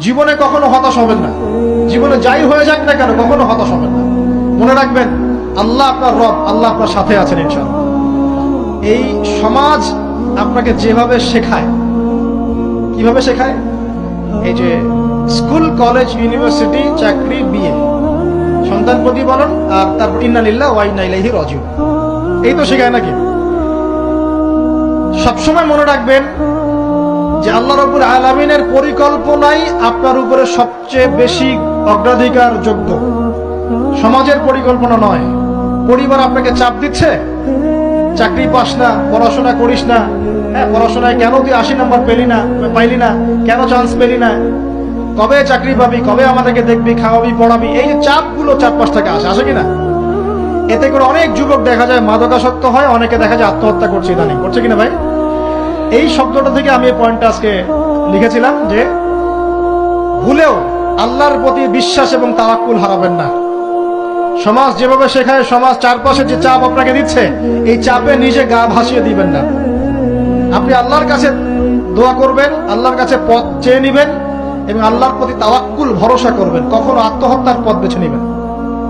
জীবনে কখনো হতাশ হবেন না। জীবনে যাই হয়ে যাক না কেন কখনো হতাশ হবেন না। মনে রাখবেন আল্লাহ আপনার রব, আল্লাহ আপনার সাথে আছেন ইনশাআল্লাহ। এই সমাজ আপনাকে যেভাবে শেখায়, কিভাবে শেখায়, এই যে স্কুল, কলেজ, ইউনিভার্সিটি, চাকরি, বিয়ে, সন্তান প্রতিপালন, আর তারপর ইন্না লিল্লাহি ওয়া ইন্না ইলাইহি রাজিউন, এই তো শেখায় নাকি? সবসময় মনে রাখবেন যে আল্লাহ রাব্বুল আলামিনের পরিকল্পনাই আপনার উপরে সবচেয়ে বেশি অগ্রাধিকার যোগ্য, সমাজের পরিকল্পনা নয়। পরিবার আপনাকে চাপ দিচ্ছে, চাকরি পাস না, পড়াশোনা করিস না, পড়াশোনায় কেন তুই 80 নাম্বার পাইলি না, কেন চান্স পেলি না, কবে চাকরি পাবি, কবে আমাদেরকে দেখবি, খাওয়াবি, পড়াবি, এই যে চাপগুলো চারপাশ থেকে আসে কিনা? এতে করে অনেক যুবক দেখা যায় মাদকাসক্ত হয়, অনেকে দেখা যায় আত্মহত্যা করছে, ইদানিং করছে কিনা ভাই? এই শব্দটা থেকে আমি এই পয়েন্টটা আজকে লিখেছিলাম যে ভুলেও আল্লাহর প্রতি বিশ্বাস এবং তাওয়াক্কুল হারাবেন না। সমাজ যেভাবে শেখায়, সমাজ চারপাশে যে চাপ আপনাকে দিচ্ছে, এই চাপে নিজে গা ভাসিয়ে দিবেন না। আপনি আল্লাহর কাছে দোয়া করবেন, আল্লাহর কাছে পথ চেয়ে নিবেন এবং আল্লাহর প্রতি তাওয়াক্কুল, ভরসা করবেন। কখনো আত্মহত্যার পথ বেছে নিবেন।